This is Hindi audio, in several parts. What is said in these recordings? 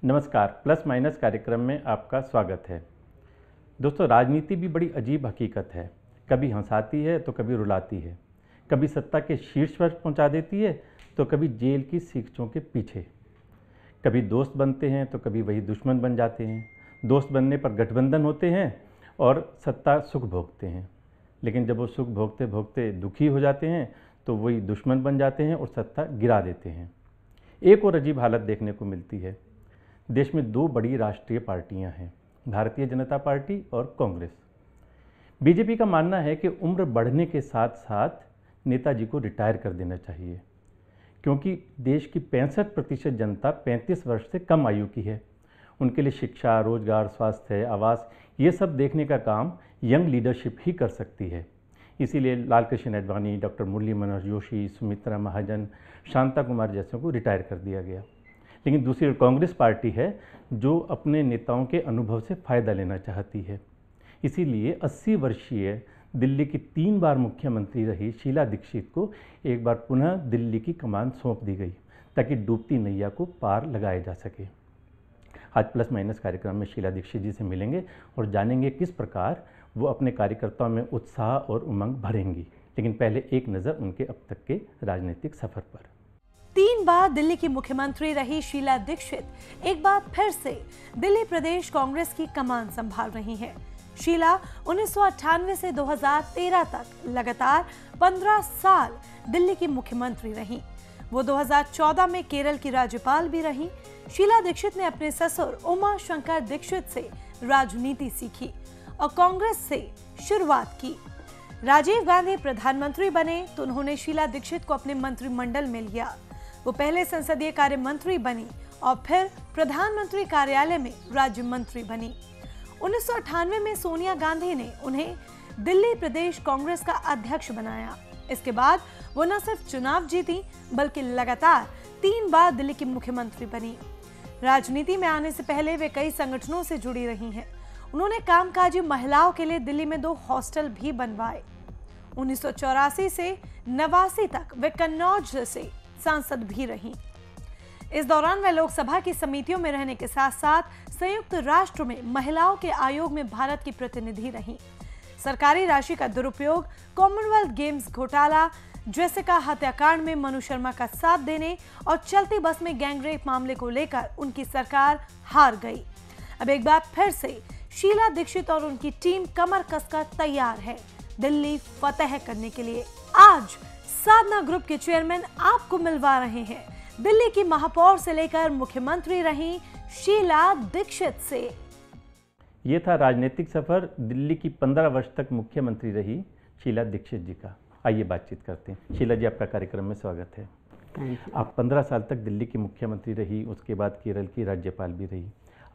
नमस्कार, प्लस माइनस कार्यक्रम में आपका स्वागत है। दोस्तों, राजनीति भी बड़ी अजीब हकीकत है। कभी हंसाती है तो कभी रुलाती है, कभी सत्ता के शीर्ष पर पहुंचा देती है तो कभी जेल की शिक्षों के पीछे। कभी दोस्त बनते हैं तो कभी वही दुश्मन बन जाते हैं। दोस्त बनने पर गठबंधन होते हैं और सत्ता सुख भोगते हैं, लेकिन जब वो सुख भोगते भोगते दुखी हो जाते हैं तो वही दुश्मन बन जाते हैं और सत्ता गिरा देते हैं। एक और अजीब हालत देखने को मिलती है। देश में दो बड़ी राष्ट्रीय पार्टियां हैं, भारतीय जनता पार्टी और कांग्रेस। बीजेपी का मानना है कि उम्र बढ़ने के साथ साथ नेताजी को रिटायर कर देना चाहिए, क्योंकि देश की 65% जनता 35 वर्ष से कम आयु की है। उनके लिए शिक्षा, रोजगार, स्वास्थ्य, आवास ये सब देखने का काम यंग लीडरशिप ही कर सकती है। इसीलिए लालकृष्ण आडवाणी, डॉक्टर मुरली मनोहर जोशी, सुमित्रा महाजन, शांता कुमार जैसों को रिटायर कर दिया गया। लेकिन दूसरी ओर कांग्रेस पार्टी है जो अपने नेताओं के अनुभव से फ़ायदा लेना चाहती है। इसीलिए 80 वर्षीय दिल्ली की 3 बार मुख्यमंत्री रही शीला दीक्षित को एक बार पुनः दिल्ली की कमान सौंप दी गई, ताकि डूबती नैया को पार लगाया जा सके। आज प्लस माइनस कार्यक्रम में शीला दीक्षित जी से मिलेंगे और जानेंगे किस प्रकार वो अपने कार्यकर्ताओं में उत्साह और उमंग भरेंगी। लेकिन पहले एक नज़र उनके अब तक के राजनीतिक सफर पर। 3 बार दिल्ली की मुख्यमंत्री रही शीला दीक्षित एक बार फिर से दिल्ली प्रदेश कांग्रेस की कमान संभाल रही हैं। शीला 1998 से 2013 तक लगातार 15 साल दिल्ली की मुख्यमंत्री रहीं। वो 2014 में केरल की राज्यपाल भी रहीं। शीला दीक्षित ने अपने ससुर उमा शंकर दीक्षित से राजनीति सीखी और कांग्रेस से शुरुआत की। राजीव गांधी प्रधानमंत्री बने तो उन्होंने शीला दीक्षित को अपने मंत्रिमंडल में लिया। वो पहले संसदीय कार्य मंत्री बनी और फिर प्रधानमंत्री कार्यालय में राज्य मंत्री बनी। 1998 में सोनिया गांधी ने उन्हें दिल्ली प्रदेश कांग्रेस का अध्यक्ष बनाया। इसके बाद वो न सिर्फ चुनाव जीती बल्कि लगातार 3 बार दिल्ली की मुख्यमंत्री बनी। राजनीति में आने से पहले वे कई संगठनों से जुड़ी रही हैं। उन्होंने कामकाजी महिलाओं के लिए दिल्ली में 2 हॉस्टल भी बनवाए। 1984 से 89 तक वे कन्नौज से सांसद भी रहीं। इस दौरान वे लोकसभा की समितियों में रहने के साथ साथ संयुक्त राष्ट्र में महिलाओं के आयोग में भारत की प्रतिनिधि रहीं। सरकारी राशि का दुरुपयोग, कॉमनवेल्थ गेम्स घोटाला, जेसिका हत्याकांड में मनु शर्मा का साथ देने और चलती बस में गैंगरेप मामले को लेकर उनकी सरकार हार गई। अब एक बार फिर से शीला दीक्षित और उनकी टीम कमर कसकर तैयार है दिल्ली फतेह करने के लिए। आज साधना ग्रुप के चेयरमैन आपको मिलवा रहे हैं दिल्ली की महापौर से लेकर मुख्यमंत्री रही शीला दीक्षित से। ये था राजनीतिक सफर दिल्ली की 15 वर्ष तक मुख्यमंत्री रही शीला दीक्षित जी का। आइए बातचीत करते हैं। शीला जी, आपका कार्यक्रम में स्वागत है। आप 15 साल तक दिल्ली की मुख्यमंत्री रही, उसके बाद केरल की राज्यपाल भी रही।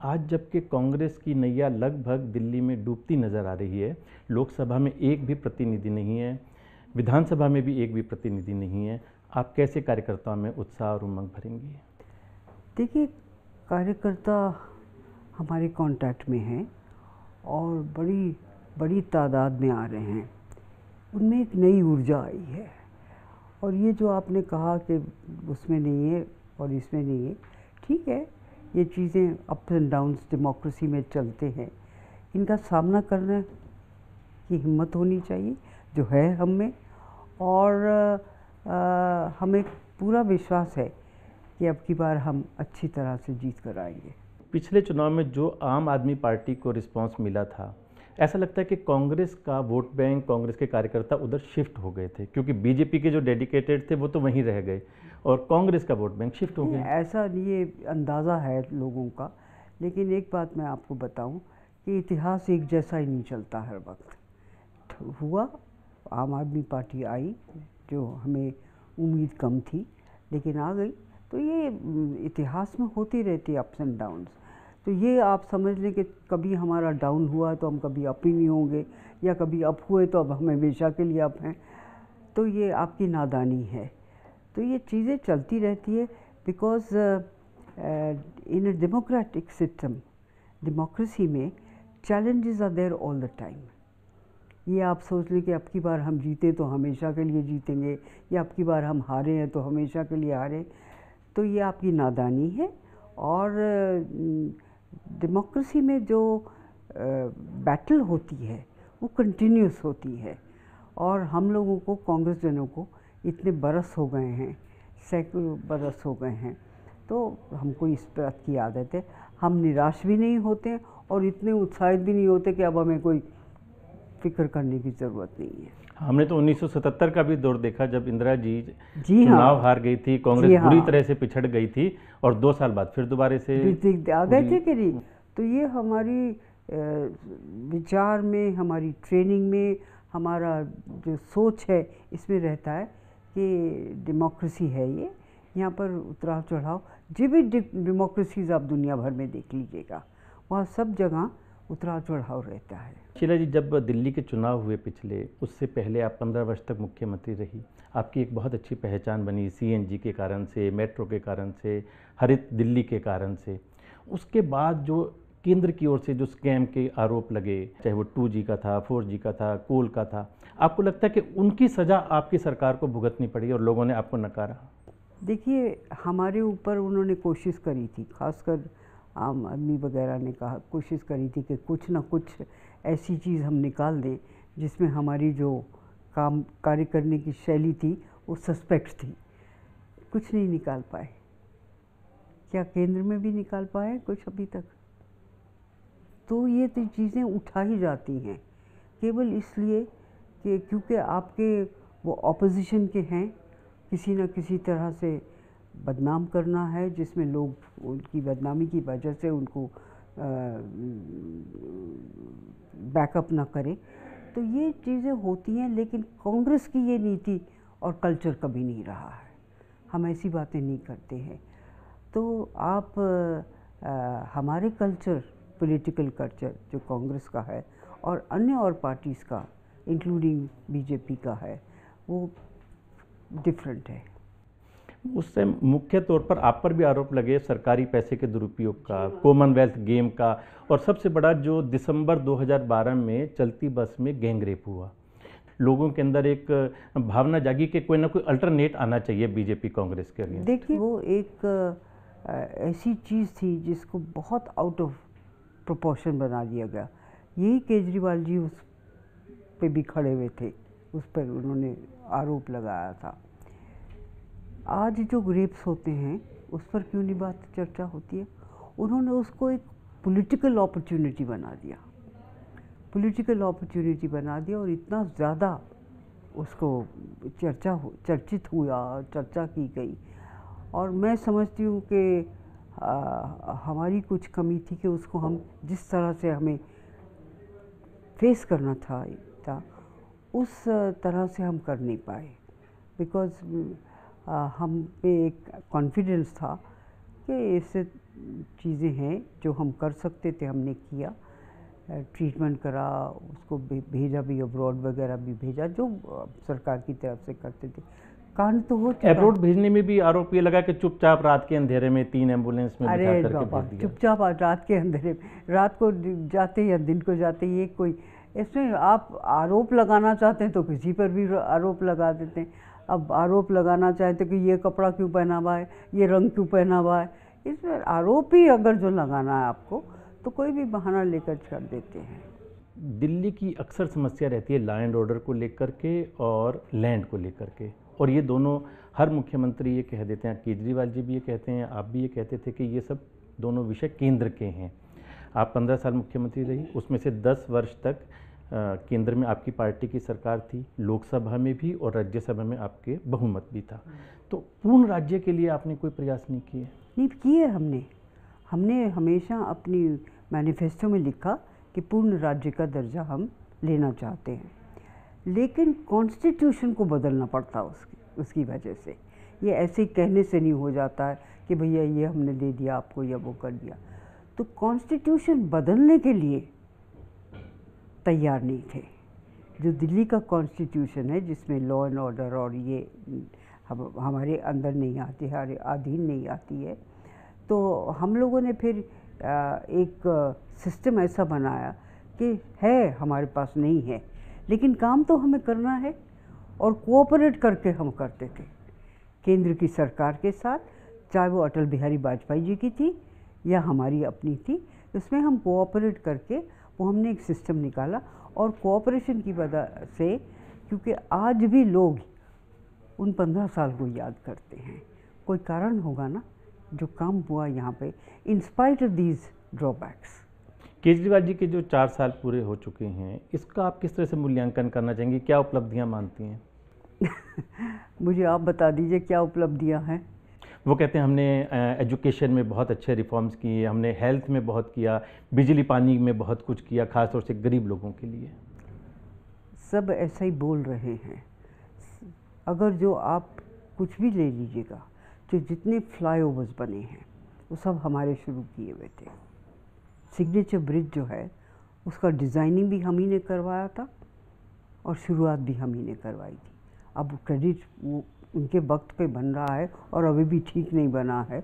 आज जबकि कांग्रेस की नैया लगभग दिल्ली में डूबती नजर आ रही है, लोकसभा में एक भी प्रतिनिधि नहीं है, विधानसभा में भी एक भी प्रतिनिधि नहीं है, आप कैसे कार्यकर्ताओं में उत्साह और उमंग भरेंगी? देखिए, कार्यकर्ता हमारे कांटेक्ट में हैं और बड़ी बड़ी तादाद में आ रहे हैं। उनमें एक नई ऊर्जा आई है और ये जो आपने कहा कि उसमें नहीं है और इसमें नहीं है, ठीक है, ये चीज़ें अप्स एंड डाउन्स डेमोक्रेसी में चलते हैं। इनका सामना करने की हिम्मत होनी चाहिए जो है हम में, और हमें पूरा विश्वास है कि अब की बार हम अच्छी तरह से जीत कर आएंगे। पिछले चुनाव में जो आम आदमी पार्टी को रिस्पांस मिला था, ऐसा लगता है कि कांग्रेस का वोट बैंक, कांग्रेस के कार्यकर्ता उधर शिफ्ट हो गए थे, क्योंकि बीजेपी के जो डेडिकेटेड थे वो तो वहीं रह गए और कांग्रेस का वोट बैंक शिफ्ट हो गया। ऐसा ये अंदाज़ा है लोगों का, लेकिन एक बात मैं आपको बताऊं कि इतिहास एक जैसा ही नहीं चलता हर वक्त। हुआ, आम आदमी पार्टी आई जो हमें उम्मीद कम थी, लेकिन आ गई। तो ये इतिहास में होती रहती है अप्स एंड डाउन्स। तो ये आप समझ लें कि कभी हमारा डाउन हुआ तो हम कभी अप ही नहीं होंगे, या कभी अप हुए तो अब हम हमेशा के लिए अप हैं। तो ये आपकी नादानी है। तो ये चीज़ें चलती रहती है, because in a democratic system, democracy में challenges are there all the time. ये आप सोच लें कि अब की बार हम जीते तो हमेशा के लिए जीतेंगे, या अब की बार हम हारे हैं तो हमेशा के लिए हारे, तो ये आपकी नादानी है। और डेमोक्रेसी में जो बैटल होती है वो कंटिन्यूस होती है। और हम लोगों को, कांग्रेस जनों को इतने बरस हो गए हैं, सैकड़ों बरस हो गए हैं, तो हमको इस बात की आदत है। हम निराश भी नहीं होते और इतने उत्साहित भी नहीं होते कि अब हमें कोई फिक्र करने की ज़रूरत नहीं है। हमने तो 1977 का भी दौर देखा जब इंदिरा जी जी चुनाव हार गई थी, कांग्रेस जी बुरी हाँ। तरह से पिछड़ गई थी और 2 साल बाद फिर दोबारा से आ गए थे कि नहीं। तो ये हमारी विचार में, हमारी ट्रेनिंग में, हमारा जो सोच है इसमें रहता है कि डेमोक्रेसी है ये, यहाँ पर उतराव चढ़ाव, जो भी डेमोक्रेसीज आप दुनिया भर में देख लीजिएगा वहाँ सब जगह उतराव चढ़ाव रहता है। शीला जी, जब दिल्ली के चुनाव हुए पिछले, उससे पहले आप 15 वर्ष तक मुख्यमंत्री रही। आपकी एक बहुत अच्छी पहचान बनी सीएनजी के कारण से, मेट्रो के कारण से, हरित दिल्ली के कारण से। उसके बाद जो केंद्र की ओर से जो स्कैम के आरोप लगे, चाहे वो 2G का था, 4G का था, कोल का था, आपको लगता है कि उनकी सज़ा आपकी सरकार को भुगतनी पड़ी और लोगों ने आपको नकारा? देखिए, हमारे ऊपर उन्होंने कोशिश करी थी, खासकर आम आदमी वगैरह ने कहा, कोशिश करी थी कि कुछ ना कुछ ऐसी चीज़ हम निकाल दें जिसमें हमारी जो कार्य करने की शैली थी वो सस्पेक्ट थी। कुछ नहीं निकाल पाए। क्या केंद्र में भी निकाल पाए कुछ अभी तक? तो ये तो चीज़ें उठा ही जाती हैं केवल इसलिए कि क्योंकि आपके वो ऑपोजिशन के हैं, किसी न किसी तरह से बदनाम करना है, जिसमें लोग उनकी बदनामी की वजह से उनको बैकअप ना करें। तो ये चीज़ें होती हैं, लेकिन कांग्रेस की ये नीति और कल्चर कभी नहीं रहा है। हम ऐसी बातें नहीं करते हैं। तो आप हमारे कल्चर, पॉलिटिकल कल्चर जो कांग्रेस का है और अन्य और पार्टीज़ का इंक्लूडिंग बीजेपी का है, वो डिफरेंट है। उससे मुख्य तौर पर आप पर भी आरोप लगे सरकारी पैसे के दुरुपयोग का, कॉमनवेल्थ गेम का, और सबसे बड़ा जो दिसंबर 2012 में चलती बस में गैंगरेप हुआ। लोगों के अंदर एक भावना जागी कि कोई ना कोई अल्टरनेट आना चाहिए बीजेपी कांग्रेस के अगेंस्ट। देखिए, वो एक ऐसी चीज़ थी जिसको बहुत आउट ऑफ प्रोपोर्शन बना दिया गया। यही केजरीवाल जी उस पे भी खड़े हुए थे, उस पर उन्होंने आरोप लगाया था। आज जो रेप्स होते हैं उस पर क्यों नहीं बात चर्चा होती है? उन्होंने उसको एक पॉलिटिकल अपॉर्चुनिटी बना दिया, पॉलिटिकल अपॉर्चुनिटी बना दिया और इतना ज़्यादा उसको चर्चित हुआ, चर्चा की गई। और मैं समझती हूँ कि हमारी कुछ कमी थी कि उसको हम जिस तरह से हमें फेस करना था उस तरह से हम कर नहीं पाए। बिकॉज़ हम पे एक कॉन्फिडेंस था कि ऐसे चीज़ें हैं जो हम कर सकते थे, हमने किया, ट्रीटमेंट करा, उसको भेजा भी, अब्रॉड वगैरह भी भेजा, जो सरकार की तरफ से करते थे। कांड तो हो चुका। अब्रॉड भेजने में भी आरोप ये लगा कि चुपचाप रात के अंधेरे में 3 एम्बुलेंस में बिठा करके भेज दिया। चुपचाप रात के अंधेरे में, रात को जाते या दिन को जाते, ये कोई, इसमें आप आरोप लगाना चाहते हैं तो किसी पर भी आरोप लगा देते हैं। अब आरोप लगाना चाहते कि ये कपड़ा क्यों पहना हुआ है, ये रंग क्यों पहना हुआ है, इसमें आरोप ही अगर जो लगाना है आपको तो कोई भी बहाना लेकर कर देते हैं। दिल्ली की अक्सर समस्या रहती है लॉ एंड ऑर्डर को लेकर के और लैंड को लेकर के, और ये दोनों हर मुख्यमंत्री ये कह देते हैं, केजरीवाल जी भी ये कहते हैं, आप भी ये कहते थे कि ये सब दोनों विषय केंद्र के हैं। आप 15 साल मुख्यमंत्री रही, उसमें से 10 वर्ष तक केंद्र में आपकी पार्टी की सरकार थी, लोकसभा में भी और राज्यसभा में आपके बहुमत भी था। तो पूर्ण राज्य के लिए आपने कोई प्रयास नहीं किए? नहीं किए हमने हमेशा अपनी मैनिफेस्टो में लिखा कि पूर्ण राज्य का दर्जा हम लेना चाहते हैं, लेकिन कॉन्स्टिट्यूशन को बदलना पड़ता उसकी वजह से। ये ऐसे कहने से नहीं हो जाता है कि भैया ये हमने दे दिया आपको या वो कर दिया। तो कॉन्स्टिट्यूशन बदलने के लिए तैयार नहीं थे। जो दिल्ली का कॉन्स्टिट्यूशन है, जिसमें लॉ एंड ऑर्डर और ये हमारे अंदर नहीं आती है, हमारे अधीन नहीं आती है, तो हम लोगों ने फिर एक सिस्टम ऐसा बनाया कि है हमारे पास नहीं है, लेकिन काम तो हमें करना है और कोऑपरेट करके हम करते थे केंद्र की सरकार के साथ, चाहे वो अटल बिहारी वाजपेयी जी की थी या हमारी अपनी थी, इसमें हम कोऑपरेट करके वो हमने एक सिस्टम निकाला। और कोऑपरेशन की वजह से, क्योंकि आज भी लोग उन 15 साल को याद करते हैं, कोई कारण होगा ना जो काम हुआ यहाँ पे, in spite of these drawbacks. Kejriwal ji के जो 4 साल पूरे हो चुके हैं, इसका आप किस तरह से मूल्यांकन करना चाहेंगे, क्या उपलब्धियां मानती हैं? मुझे आप बता दीजिए क्या उपलब्धियां हैं। वो कहते हैं हमने एजुकेशन में बहुत अच्छे रिफॉर्म्स किए, हमने हेल्थ में बहुत किया, बिजली पानी में बहुत कुछ किया, खासतौर से गरीब लोगों के लिए। सब ऐसा ही बोल रहे हैं। अगर जो आप कुछ भी ले लीजिएगा, जो जितने फ्लाईओवर्स बने हैं वो सब हमारे शुरू किए हुए थे। सिग्नेचर ब्रिज जो है उसका डिज़ाइनिंग भी हम ही ने करवाया था और शुरुआत भी हम ही ने करवाई थी। अब क्रेडिट वो उनके वक्त पे बन रहा है और अभी भी ठीक नहीं बना है,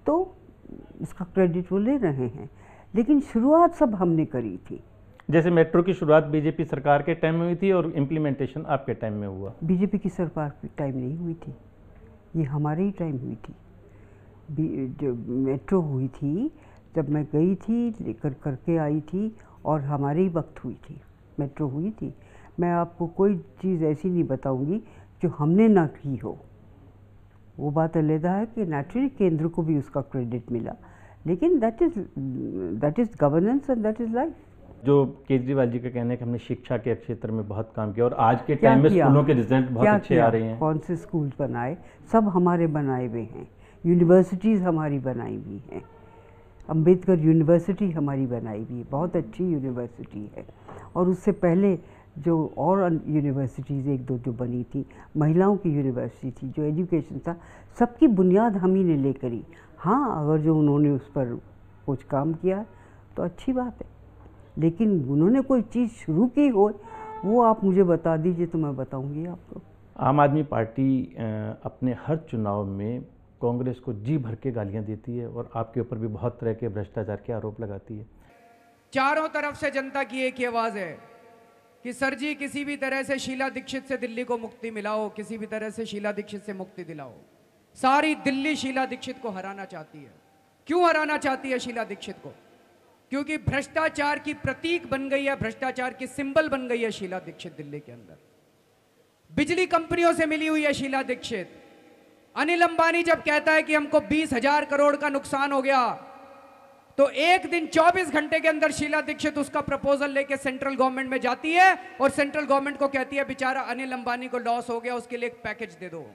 तो इसका क्रेडिट वो ले रहे हैं, लेकिन शुरुआत सब हमने करी थी। जैसे मेट्रो की शुरुआत बीजेपी सरकार के टाइम में हुई थी और इम्प्लीमेंटेशन आपके टाइम में हुआ। बीजेपी की सरकार के टाइम नहीं हुई थी, ये हमारे ही टाइम हुई थी। जो मेट्रो हुई थी, जब मैं गई थी लेकर करके आई थी और हमारे ही वक्त हुई थी, मेट्रो हुई थी। मैं आपको कोई चीज़ ऐसी नहीं बताऊंगी जो हमने ना की हो। वो बात अलहदा है कि नेचुरली केंद्र को भी उसका क्रेडिट मिला, लेकिन that is governance and that is life. जो केजरीवाल जी का कहना है कि हमने शिक्षा के क्षेत्र में बहुत काम किया और आज के टाइम में स्कूलों के रिजल्ट बहुत अच्छे आ रहे हैं। कौन से स्कूल बनाए? सब हमारे बनाए हुए हैं। यूनिवर्सिटीज़ हमारी बनाई हुई हैं। अंबेडकर यूनिवर्सिटी हमारी बनाई हुई है, बहुत अच्छी यूनिवर्सिटी है। और उससे पहले जो और यूनिवर्सिटीज़ एक दो जो बनी थी, महिलाओं की यूनिवर्सिटी थी, जो एजुकेशन था, सबकी बुनियाद हम ही ने लेकर ही। हाँ, अगर जो उन्होंने उस पर कुछ काम किया तो अच्छी बात है, लेकिन उन्होंने कोई चीज़ शुरू की हो वो आप मुझे बता दीजिए तो मैं बताऊंगी आपको। आम आदमी पार्टी अपने हर चुनाव में कांग्रेस को जी भर के गालियां देती है और आपके ऊपर भी बहुत तरह के भ्रष्टाचार के आरोप लगाती है। चारों तरफ से जनता की एक ही आवाज है कि सर जी किसी भी तरह से शीला दीक्षित से दिल्ली को मुक्ति मिलाओ, किसी भी तरह से शीला दीक्षित से मुक्ति दिलाओ। सारी दिल्ली शीला दीक्षित को हराना चाहती है। क्यों हराना चाहती है शीला दीक्षित को? क्योंकि भ्रष्टाचार की प्रतीक बन गई है, भ्रष्टाचार की सिंबल बन गई है शीला दीक्षित दिल्ली के अंदर। बिजली कंपनियों से मिली हुई है शीला दीक्षित। अनिल अंबानी जब कहता है कि हमको 20,000 करोड़ का नुकसान हो गया, तो एक दिन 24 घंटे के अंदर शीला दीक्षित उसका प्रपोजल लेके सेंट्रल गवर्नमेंट में जाती है और सेंट्रल गवर्नमेंट को कहती है बेचारा अनिल अंबानी को लॉस हो गया, उसके लिए एक पैकेज दे दो।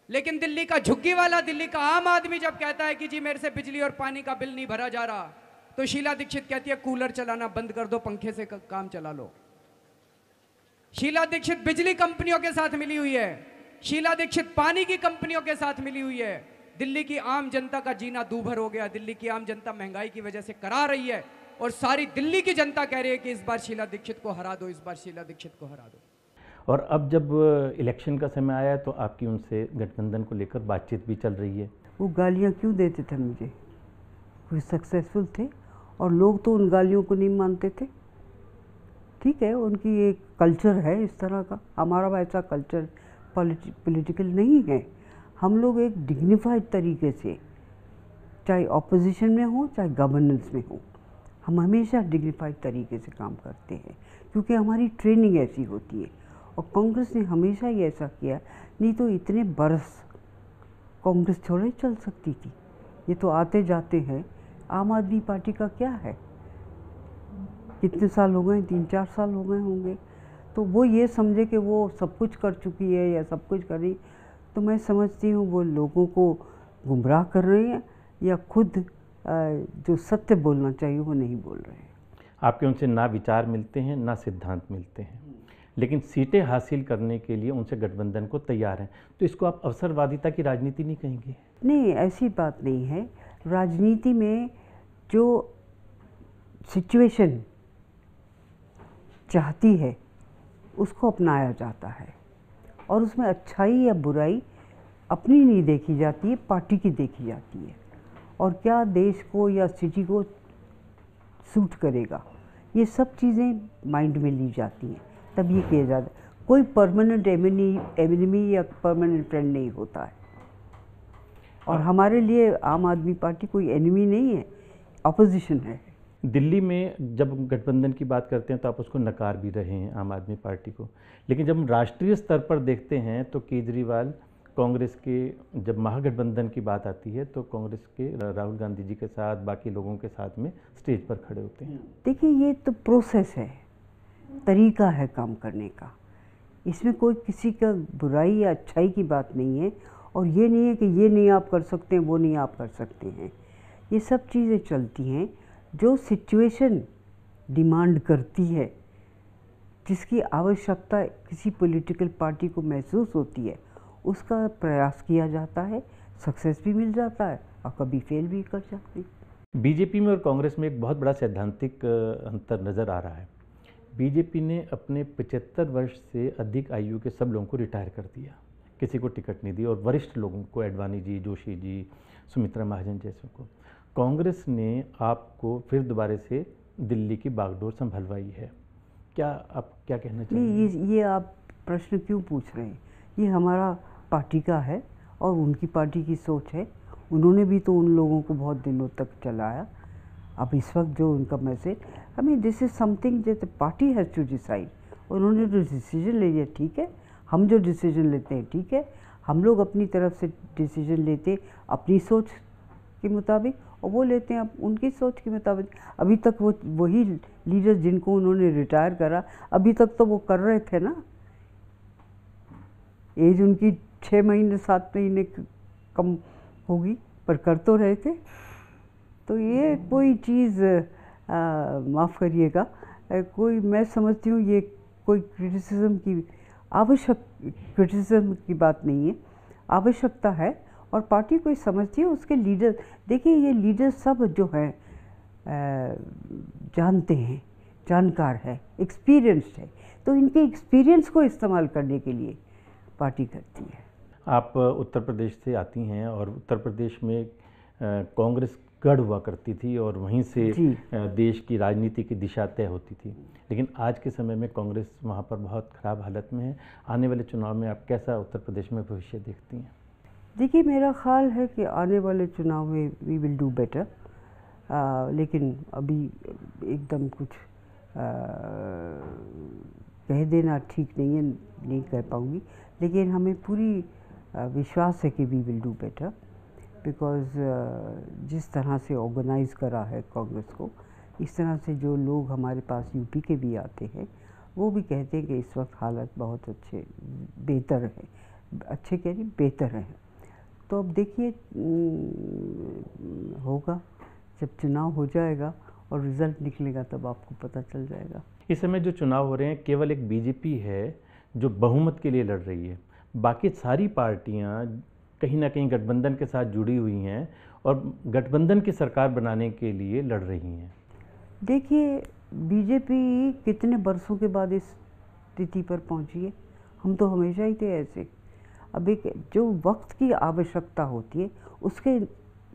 लेकिन दिल्ली का झुग्गी वाला, दिल्ली का आम आदमी जब कहता है कि जी मेरे से बिजली और पानी का बिल नहीं भरा जा रहा, तो शीला दीक्षित कहती है कूलर चलाना बंद कर दो, पंखे से काम चला लो। शीला दीक्षित बिजली कंपनियों के साथ मिली हुई है, शीला दीक्षित पानी की कंपनियों के साथ मिली हुई है। दिल्ली की आम जनता का जीना दूभर हो गया। दिल्ली की आम जनता महंगाई की वजह से करा रही है और सारी दिल्ली की जनता कह रही है कि इस बार शीला दीक्षित को हरा दो, इस बार शीला दीक्षित को हरा दो। और अब जब इलेक्शन का समय आया तो आपकी उनसे गठबंधन को लेकर बातचीत भी चल रही है। वो गालियाँ क्यों देते थे मुझे? वो सक्सेसफुल थे और लोग तो उन गालियों को नहीं मानते थे। ठीक है, उनकी एक कल्चर है इस तरह का, हमारा वैसा कल्चर पॉलिटिकल नहीं है। हम लोग एक डिग्निफाइड तरीके से, चाहे ऑपोजिशन में हो चाहे गवर्नेंस में हो, हम हमेशा डिग्निफाइड तरीके से काम करते हैं, क्योंकि हमारी ट्रेनिंग ऐसी होती है। और कांग्रेस ने हमेशा ही ऐसा किया, नहीं तो इतने बरस कांग्रेस थोड़े चल सकती थी। ये तो आते जाते हैं। आम आदमी पार्टी का क्या है, कितने साल हो गए? 3-4 साल हो गए होंगे। तो वो ये समझे कि वो सब कुछ कर चुकी है या सब कुछ कर रही, तो मैं समझती हूँ वो लोगों को गुमराह कर रहे हैं या खुद जो सत्य बोलना चाहिए वो नहीं बोल रहे हैं। आपके उनसे ना विचार मिलते हैं ना सिद्धांत मिलते हैं, लेकिन सीटें हासिल करने के लिए उनसे गठबंधन को तैयार हैं। तो इसको आप अवसरवादिता की राजनीति नहीं कहेंगे? नहीं, ऐसी बात नहीं है। राजनीति में जो सिचुएशन चाहती है उसको अपनाया जाता है और उसमें अच्छाई या बुराई अपनी नहीं देखी जाती है, पार्टी की देखी जाती है। और क्या देश को या सिटी को सूट करेगा, ये सब चीज़ें माइंड में ली जाती हैं, तब ये किया जाता है। कोई परमानेंट एनिमी या परमानेंट फ्रेंड नहीं होता है। और हमारे लिए आम आदमी पार्टी कोई एनिमी नहीं है, अपोजिशन है। दिल्ली में जब गठबंधन की बात करते हैं तो आप उसको नकार भी रहे हैं आम आदमी पार्टी को, लेकिन जब हम राष्ट्रीय स्तर पर देखते हैं तो केजरीवाल कांग्रेस के, जब महागठबंधन की बात आती है तो कांग्रेस के राहुल गांधी जी के साथ, बाकी लोगों के साथ में स्टेज पर खड़े होते हैं। देखिए, ये तो प्रोसेस है, तरीका है काम करने का, इसमें कोई किसी का बुराई या अच्छाई की बात नहीं है। और ये नहीं है कि ये नहीं आप कर सकते हैं, वो नहीं आप कर सकते हैं। ये सब चीज़ें चलती हैं जो सिचुएशन डिमांड करती है, जिसकी आवश्यकता किसी पॉलिटिकल पार्टी को महसूस होती है, उसका प्रयास किया जाता है, सक्सेस भी मिल जाता है और कभी फेल भी कर जाती है। बीजेपी में और कांग्रेस में एक बहुत बड़ा सैद्धांतिक अंतर नज़र आ रहा है। बीजेपी ने अपने 75 वर्ष से अधिक आयु के सब लोगों को रिटायर कर दिया, किसी को टिकट नहीं दी, और वरिष्ठ लोगों को, एडवाणी जी, जोशी जी, सुमित्रा महाजन जैसों को। कांग्रेस ने आपको फिर दोबारा से दिल्ली की बागडोर संभलवाई है, क्या आप क्या कहना चाहेंगे? नहीं, ये आप प्रश्न क्यों पूछ रहे हैं? ये हमारा पार्टी का है और उनकी पार्टी की सोच है। उन्होंने भी तो उन लोगों को बहुत दिनों तक चलाया। अब इस वक्त जो उनका message, I mean this is something that the party has to decide. उन्होंने जो डिसीजन ले लिया ठीक है, हम जो डिसीजन लेते हैं ठीक है। हम लोग अपनी तरफ से डिसीजन लेते अपनी सोच के मुताबिक, और वो लेते हैं उनकी सोच के मुताबिक। अभी तक वो वही लीडर जिनको उन्होंने रिटायर करा, अभी तक तो वो कर रहे थे ना। एज उनकी 6 महीने 7 महीने कम होगी, पर कर तो रहे थे। तो ये कोई चीज़ माफ़ करिएगा, कोई, मैं समझती हूँ ये कोई क्रिटिसिज्म की बात नहीं है, आवश्यकता है। और पार्टी कोई समझती है उसके लीडर, देखिए ये लीडर सब जो हैं जानते हैं, जानकार है, एक्सपीरियंस्ड है, तो इनके एक्सपीरियंस को इस्तेमाल करने के लिए पार्टी करती है। आप उत्तर प्रदेश से आती हैं और उत्तर प्रदेश में कांग्रेस गढ़ हुआ करती थी और वहीं से देश की राजनीति की दिशा तय होती थी, लेकिन आज के समय में कांग्रेस वहाँ पर बहुत ख़राब हालत में है। आने वाले चुनाव में आप कैसा उत्तर प्रदेश में भविष्य देखती हैं? देखिए, मेरा ख्याल है कि आने वाले चुनाव में वी विल डू बेटर, लेकिन अभी एकदम कुछ कह देना ठीक नहीं है, नहीं कह पाऊँगी। लेकिन हमें पूरी विश्वास है कि we will do better, because जिस तरह से ऑर्गेनाइज़ करा है कांग्रेस को, इस तरह से जो लोग हमारे पास यूपी के भी आते हैं, वो भी कहते हैं कि इस वक्त हालत बहुत बेहतर है, अच्छे कह रही बेहतर है। तो अब देखिए होगा, जब चुनाव हो जाएगा और रिज़ल्ट निकलेगा तब आपको पता चल जाएगा। इस समय जो चुनाव हो रहे हैं, केवल एक बीजेपी है जो बहुमत के लिए लड़ रही है, बाकी सारी पार्टियां कहीं ना कहीं गठबंधन के साथ जुड़ी हुई हैं और गठबंधन की सरकार बनाने के लिए लड़ रही हैं। देखिए, बीजेपी कितने बरसों के बाद इस स्थिति पर पहुंची है? हम तो हमेशा ही थे ऐसे। अब एक जो वक्त की आवश्यकता होती है उसके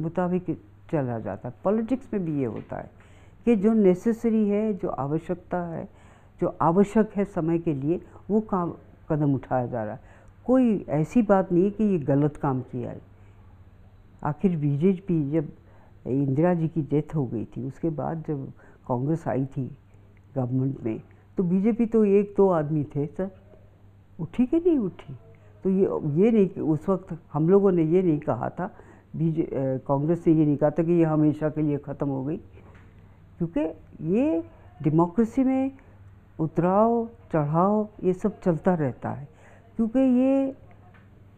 मुताबिक चला जाता है। पॉलिटिक्स में भी ये होता है कि जो नेसेसरी है, जो आवश्यकता है, जो आवश्यक है समय के लिए, वो काम कदम उठाया जा रहा है। कोई ऐसी बात नहीं है कि ये गलत काम किया है। आखिर बीजेपी, जब इंदिरा जी की डेथ हो गई थी, उसके बाद जब कांग्रेस आई थी गवर्नमेंट में, तो बीजेपी तो 1-2 आदमी थे सर, उठी कि नहीं उठी? तो ये नहीं कि उस वक्त हम लोगों ने ये नहीं कहा था, कांग्रेस ने ये नहीं कहा था कि ये हमेशा के लिए ख़त्म हो गई, क्योंकि ये डेमोक्रेसी में उतराव चढ़ाव ये सब चलता रहता है, क्योंकि ये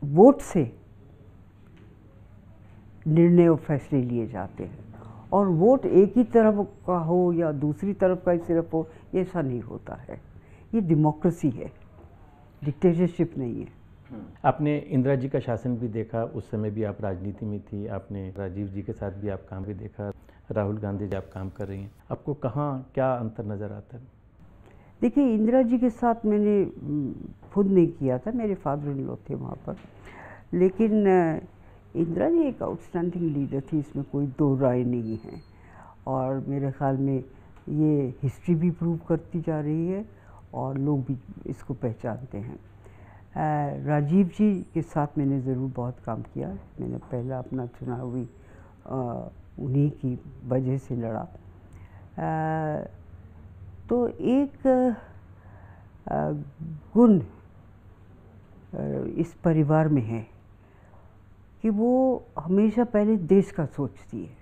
वोट से निर्णय और फैसले लिए जाते हैं, और वोट एक ही तरफ का हो या दूसरी तरफ का ही सिर्फ हो, ऐसा नहीं होता है। ये डेमोक्रेसी है, डिक्टेटरशिप नहीं है। आपने इंदिरा जी का शासन भी देखा, उस समय भी आप राजनीति में थी, आपने राजीव जी के साथ भी आप काम भी देखा, राहुल गांधी जी आप काम कर रही हैं, आपको कहाँ क्या अंतर नज़र आता है? देखिए, इंदिरा जी के साथ मैंने खुद नहीं किया था, मेरे फादर इन लॉ थे वहाँ पर, लेकिन इंदिरा जी एक आउटस्टैंडिंग लीडर थी, इसमें कोई दो राय नहीं है। और मेरे ख्याल में ये हिस्ट्री भी प्रूव करती जा रही है और लोग भी इसको पहचानते हैं। राजीव जी के साथ मैंने ज़रूर बहुत काम किया। मैंने पहला अपना चुनाव भी उन्हीं की वजह से लड़ा। तो एक गुण इस परिवार में है कि वो हमेशा पहले देश का सोचती है,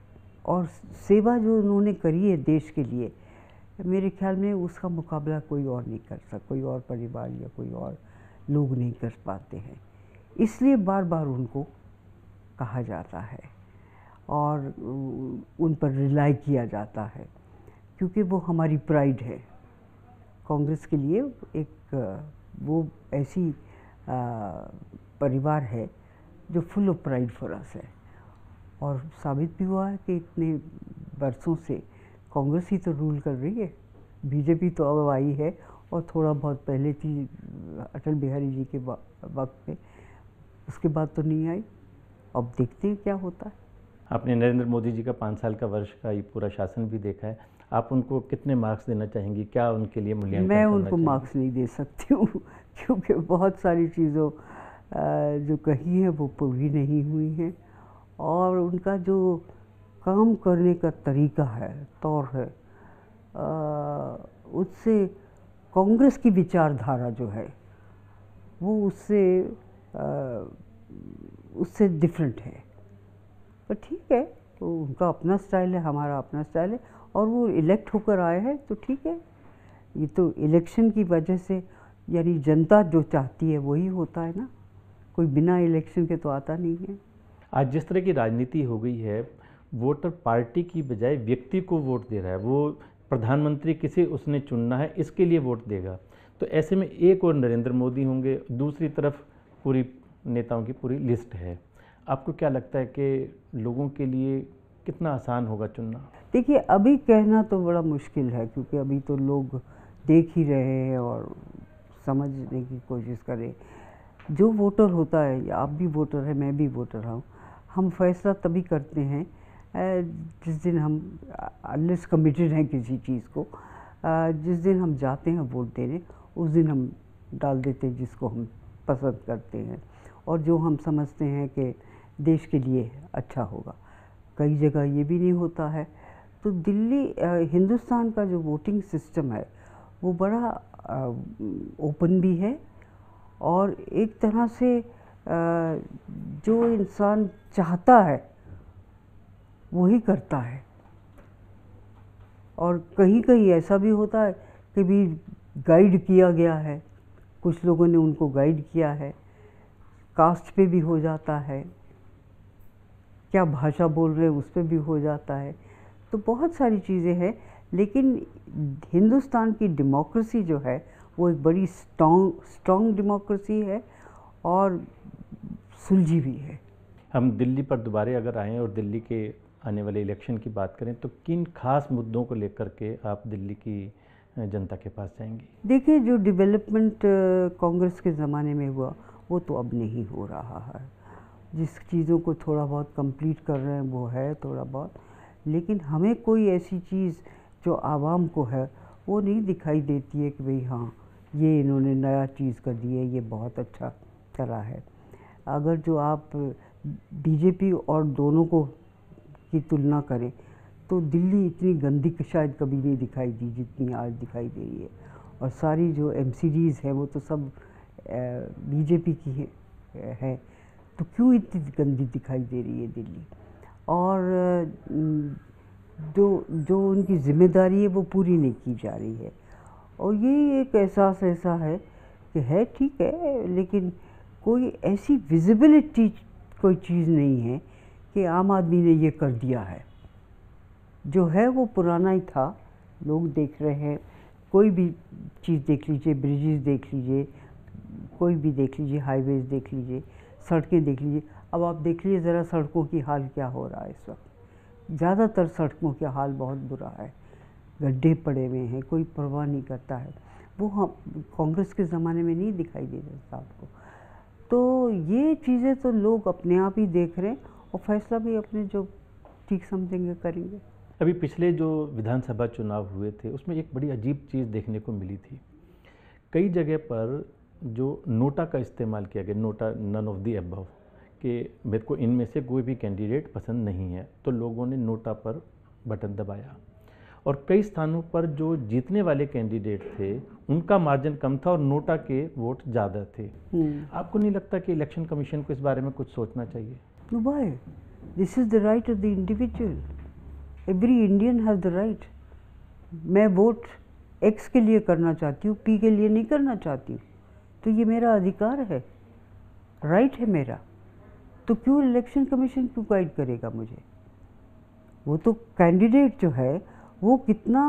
और सेवा जो उन्होंने करी है देश के लिए, मेरे ख्याल में उसका मुकाबला कोई और नहीं कर सकता, कोई और परिवार या कोई और लोग नहीं कर पाते हैं। इसलिए बार बार उनको कहा जाता है और उन पर रिलाई किया जाता है, क्योंकि वो हमारी प्राइड है। कांग्रेस के लिए एक वो ऐसी परिवार है जो full of pride for us है, और साबित भी हुआ है कि इतने वर्षों से कांग्रेस ही तो रूल कर रही है। बीजेपी तो अब आई है, और थोड़ा बहुत पहले थी अटल बिहारी जी के वक्त पे, उसके बाद तो नहीं आई। अब देखते हैं क्या होता है। आपने नरेंद्र मोदी जी का 5 साल का वर्ष का ये पूरा शासन भी देखा है, आप उनको कितने मार्क्स देना चाहेंगी? क्या उनके लिए मूल्यांकन मैं करना उनको चाहेंगी? मार्क्स नहीं दे सकती हूँ, क्योंकि बहुत सारी चीज़ों जो कही हैं वो पूरी नहीं हुई हैं, और उनका जो काम करने का तरीका है, तौर है, उससे कांग्रेस की विचारधारा जो है वो उससे डिफरेंट है। पर ठीक है, तो उनका अपना स्टाइल है, हमारा अपना स्टाइल है, और वो इलेक्ट होकर आए हैं तो ठीक है। ये तो इलेक्शन की वजह से, यानी जनता जो चाहती है वही होता है ना, कोई बिना इलेक्शन के तो आता नहीं है। आज जिस तरह की राजनीति हो गई है, वोटर पार्टी की बजाय व्यक्ति को वोट दे रहा है। वो प्रधानमंत्री किसे उसने चुनना है इसके लिए वोट देगा। तो ऐसे में एक और नरेंद्र मोदी होंगे, दूसरी तरफ पूरी नेताओं की पूरी लिस्ट है। आपको क्या लगता है कि लोगों के लिए कितना आसान होगा चुनना? देखिए, अभी कहना तो बड़ा मुश्किल है, क्योंकि अभी तो लोग देख ही रहे हैं और समझने की कोशिश करें। जो वोटर होता है, आप भी वोटर हैं, मैं भी वोटर हूँ, हम फैसला तभी करते हैं जिस दिन हम अनलेस कमिटेड हैं किसी चीज़ को, जिस दिन हम जाते हैं वोट देने, उस दिन हम डाल देते हैं जिसको हम पसंद करते हैं और जो हम समझते हैं कि देश के लिए अच्छा होगा। कई जगह ये भी नहीं होता है। तो दिल्ली हिंदुस्तान का जो वोटिंग सिस्टम है वो बड़ा ओपन भी है, और एक तरह से जो इंसान चाहता है वही करता है। और कहीं कहीं ऐसा भी होता है कि भी गाइड किया गया है, कुछ लोगों ने उनको गाइड किया है, कास्ट पे भी हो जाता है, क्या भाषा बोल रहे हैं उस पर भी हो जाता है। तो बहुत सारी चीज़ें हैं, लेकिन हिंदुस्तान की डेमोक्रेसी जो है वो एक बड़ी स्ट्रॉन्ग डेमोक्रेसी है और सुलझी भी है। हम दिल्ली पर दोबारा अगर आएँ और दिल्ली के आने वाले इलेक्शन की बात करें, तो किन खास मुद्दों को लेकर के आप दिल्ली की जनता के पास जाएंगी? देखिए, जो डेवलपमेंट कांग्रेस के ज़माने में हुआ वो तो अब नहीं हो रहा है। जिस चीज़ों को थोड़ा बहुत कंप्लीट कर रहे हैं वो है थोड़ा बहुत, लेकिन हमें कोई ऐसी चीज़ जो आवाम को है वो नहीं दिखाई देती है कि भाई हाँ ये इन्होंने नया चीज़ कर दी है, ये बहुत अच्छा करा है। अगर जो आप बीजेपी और दोनों को की तुलना करें तो दिल्ली इतनी गंदी शायद कभी नहीं दिखाई दी जितनी आज दिखाई दे रही है, और सारी जो एमसीडीज़ है वो तो सब बीजेपी की है, तो क्यों इतनी गंदी दिखाई दे रही है दिल्ली। और जो उनकी जिम्मेदारी है वो पूरी नहीं की जा रही है, और ये एक एहसास ऐसा है कि है ठीक है, लेकिन कोई ऐसी विजिबिलिटी कोई चीज़ नहीं है कि आम आदमी ने ये कर दिया है। जो है वो पुराना ही था, लोग देख रहे हैं। कोई भी चीज़ देख लीजिए, ब्रिजेस देख लीजिए, कोई भी देख लीजिए, हाईवेज देख लीजिए, सड़कें देख लीजिए। अब आप देख लीजिए ज़रा सड़कों की हाल क्या हो रहा है इस वक्त। ज़्यादातर सड़कों का हाल बहुत बुरा है, गड्ढे पड़े हुए हैं, कोई परवाह नहीं करता है। वो हम कांग्रेस के ज़माने में नहीं दिखाई दे रहा आपको। तो ये चीज़ें तो लोग अपने आप ही देख रहे हैं और फैसला भी अपने जो ठीक समझेंगे करेंगे। अभी पिछले जो विधानसभा चुनाव हुए थे उसमें एक बड़ी अजीब चीज़ देखने को मिली थी। कई जगह पर जो नोटा का इस्तेमाल किया गया, NOTA none of the above, कि मेरे को इनमें से कोई भी कैंडिडेट पसंद नहीं है, तो लोगों ने नोटा पर बटन दबाया और कई स्थानों पर जो जीतने वाले कैंडिडेट थे उनका मार्जिन कम था और नोटा के वोट ज़्यादा थे। आपको नहीं लगता कि इलेक्शन कमीशन को इस बारे में कुछ सोचना चाहिए? No, why? This is the right of the individual. Every Indian has the right. मैं वोट X के लिए करना चाहती हूँ, P के लिए नहीं करना चाहती हूँ, तो ये मेरा अधिकार है, राइट है मेरा। तो क्यों इलेक्शन कमीशन क्यों गाइड करेगा मुझे? वो तो कैंडिडेट जो है वो कितना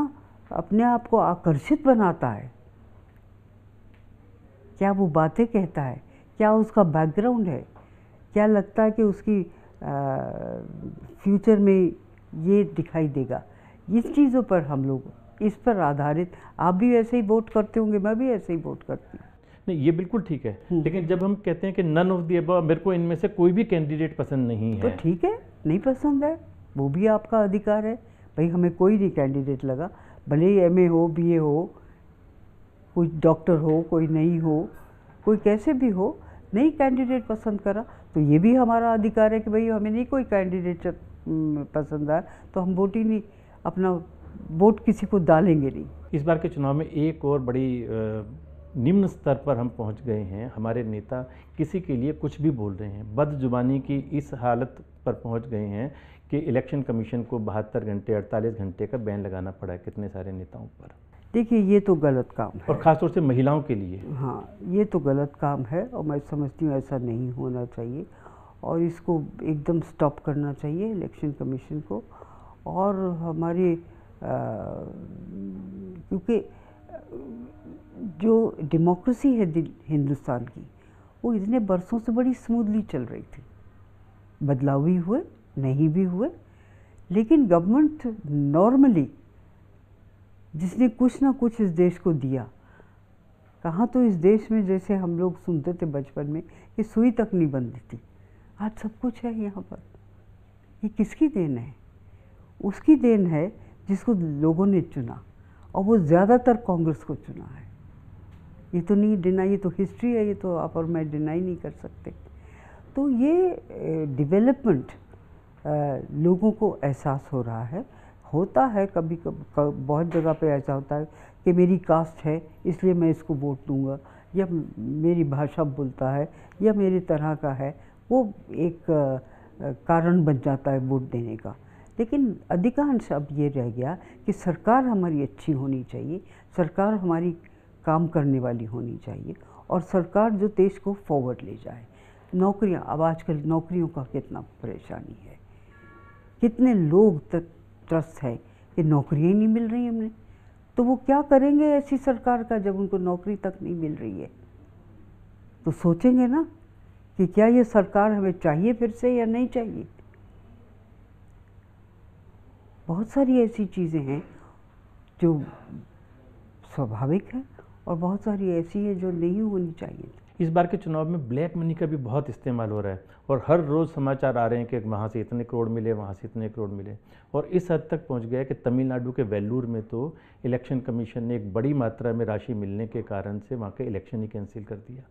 अपने आप को आकर्षित बनाता है, क्या वो बातें कहता है, क्या उसका बैकग्राउंड है, क्या लगता है कि उसकी फ्यूचर में ये दिखाई देगा। इस चीज़ों पर हम लोग इस पर आधारित, आप भी ऐसे ही वोट करते होंगे, मैं भी ऐसे ही वोट करती हूँ। नहीं, ये बिल्कुल ठीक है, लेकिन जब हम कहते हैं कि नन ऑफ द अबव, मेरे को इनमें से कोई भी कैंडिडेट पसंद नहीं है, तो ठीक है, नहीं पसंद है, वो भी आपका अधिकार है। भाई हमें कोई नहीं कैंडिडेट लगा, भले ही MA हो, BA हो, कोई डॉक्टर हो, कोई नहीं हो, कोई कैसे भी हो, नहीं कैंडिडेट पसंद करा तो ये भी हमारा अधिकार है कि भाई हमें नहीं कोई कैंडिडेट पसंद आया तो हम वोट ही नहीं, अपना वोट किसी को डालेंगे नहीं। इस बार के चुनाव में एक और बड़ी निम्न स्तर पर हम पहुंच गए हैं, हमारे नेता किसी के लिए कुछ भी बोल रहे हैं, बदजुबानी की इस हालत पर पहुंच गए हैं कि इलेक्शन कमीशन को 72 घंटे 48 घंटे का बैन लगाना पड़ा है कितने सारे नेताओं पर। देखिए ये तो गलत काम है, और ख़ासतौर से महिलाओं के लिए। हाँ, ये तो गलत काम है और मैं समझती हूँ ऐसा नहीं होना चाहिए और इसको एकदम स्टॉप करना चाहिए इलेक्शन कमीशन को। और हमारे क्योंकि जो डेमोक्रेसी है हिंदुस्तान की, वो इतने बरसों से बड़ी स्मूथली चल रही थी, बदलाव भी हुए नहीं भी हुए, लेकिन गवर्नमेंट नॉर्मली जिसने कुछ ना कुछ इस देश को दिया, कहाँ तो इस देश में जैसे हम लोग सुनते थे बचपन में कि सुई तक नहीं बनती थी, आज सब कुछ है यहाँ पर। ये किसकी देन है? उसकी देन है जिसको लोगों ने चुना, और वो ज़्यादातर कांग्रेस को चुना है। ये तो नहीं डिनाई, ये तो हिस्ट्री है, ये तो आप और मैं डिनाई नहीं कर सकते। तो ये डेवलपमेंट लोगों को एहसास हो रहा है, होता है कभी कभी बहुत जगह पे ऐसा होता है कि मेरी कास्ट है इसलिए मैं इसको वोट दूंगा, या मेरी भाषा बोलता है, या मेरी तरह का है, वो एक कारण बन जाता है वोट देने का। लेकिन अधिकांश अब ये रह गया कि सरकार हमारी अच्छी होनी चाहिए, सरकार हमारी काम करने वाली होनी चाहिए, और सरकार जो देश को फॉरवर्ड ले जाए। नौकरियां, अब आजकल नौकरियों का कितना परेशानी है, कितने लोग तक त्रस्त है कि नौकरियां ही नहीं मिल रही हमें, तो वो क्या करेंगे ऐसी सरकार का जब उनको नौकरी तक नहीं मिल रही है? तो सोचेंगे ना कि क्या ये सरकार हमें चाहिए फिर से या नहीं चाहिए। बहुत सारी ऐसी चीज़ें हैं जो स्वाभाविक है और बहुत सारी ऐसी है जो नहीं होनी चाहिए। इस बार के चुनाव में ब्लैक मनी का भी बहुत इस्तेमाल हो रहा है और हर रोज़ समाचार आ रहे हैं कि वहाँ से इतने करोड़ मिले, वहाँ से इतने करोड़ मिले, और इस हद तक पहुँच गया कि तमिलनाडु के वेल्लूर में तो इलेक्शन कमीशन ने एक बड़ी मात्रा में राशि मिलने के कारण से वहाँ के इलेक्शन ही कैंसिल कर दिया।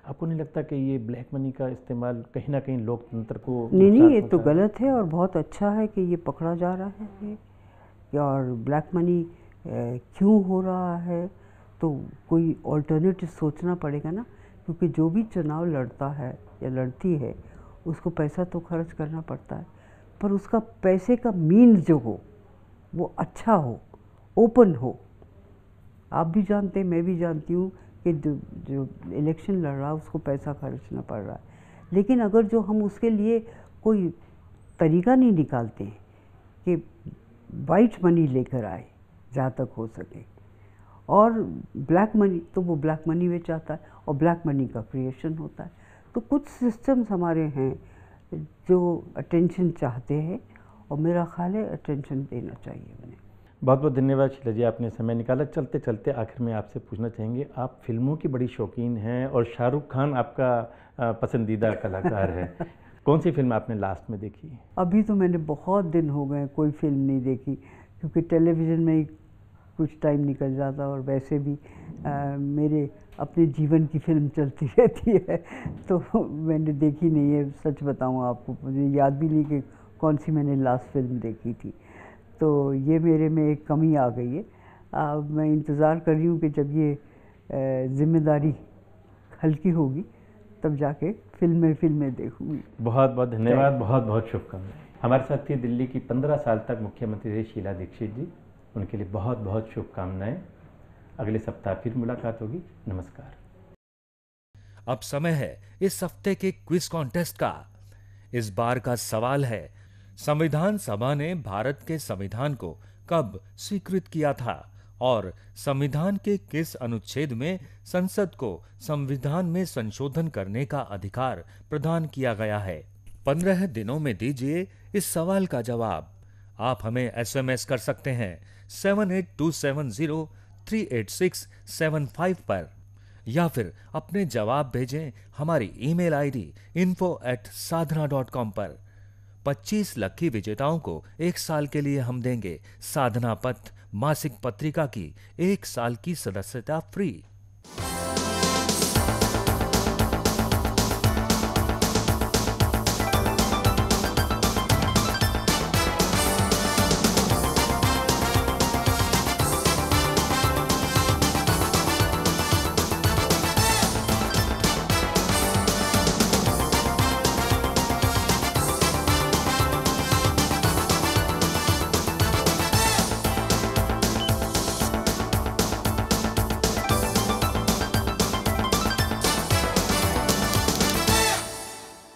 आपको नहीं लगता कि ये ब्लैक मनी का इस्तेमाल कहीं ना कहीं लोकतंत्र को? नहीं, ये तो गलत है और बहुत अच्छा है कि ये पकड़ा जा रहा है। और ब्लैक मनी क्यों हो रहा है तो कोई ऑल्टरनेटिव सोचना पड़ेगा ना, क्योंकि जो भी चुनाव लड़ता है या लड़ती है उसको पैसा तो खर्च करना पड़ता है, पर उसका पैसे का मीन्स जो हो वो अच्छा हो, ओपन हो। आप भी जानते हैं, मैं भी जानती हूँ कि जो इलेक्शन लड़ रहा है उसको पैसा खर्चना पड़ रहा है, लेकिन अगर जो हम उसके लिए कोई तरीका नहीं निकालते हैं कि वाइट मनी लेकर आए जहाँ तक हो सके, और ब्लैक मनी तो वो ब्लैक मनी में चाहता है और ब्लैक मनी का क्रिएशन होता है। तो कुछ सिस्टम्स हमारे हैं जो अटेंशन चाहते हैं और मेरा ख्याल है अटेंशन देना चाहिए उन्हें। बहुत बहुत धन्यवाद शीला जी, आपने समय निकाला। चलते चलते आखिर में आपसे पूछना चाहेंगे, आप फिल्मों की बड़ी शौकीन हैं और शाहरुख खान आपका पसंदीदा कलाकार है। कौन सी फिल्म आपने लास्ट में देखी? अभी तो मैंने बहुत दिन हो गए कोई फिल्म नहीं देखी, क्योंकि टेलीविज़न में ही कुछ टाइम निकल जाता और वैसे भी मेरे अपने जीवन की फिल्म चलती रहती है, तो मैंने देखी नहीं है, सच बताऊँ आपको, मुझे याद भी नहीं कि कौन सी मैंने लास्ट फिल्म देखी थी। तो ये मेरे में एक कमी आ गई है। मैं इंतज़ार कर रही हूँ कि जब ये जिम्मेदारी हल्की होगी तब जाके फिल्में देखूँगी। बहुत बहुत धन्यवाद, बहुत बहुत शुभकामनाएं। हमारे साथ थी दिल्ली की 15 साल तक मुख्यमंत्री रही शीला दीक्षित जी, उनके लिए बहुत बहुत शुभकामनाएं। अगले सप्ताह फिर मुलाकात होगी। नमस्कार। अब समय है इस हफ्ते के क्विज कॉन्टेस्ट का। इस बार का सवाल है, संविधान सभा ने भारत के संविधान को कब स्वीकृत किया था और संविधान के किस अनुच्छेद में संसद को संविधान में संशोधन करने का अधिकार प्रदान किया गया है? 15 दिनों में दीजिए इस सवाल का जवाब। आप हमें SMS कर सकते हैं 7827038675 पर, या फिर अपने जवाब भेजें हमारी ईमेल ID info@sadhana.com पर। 25 लकी विजेताओं को 1 साल के लिए हम देंगे साधना पथ मासिक पत्रिका की 1 साल की सदस्यता फ्री।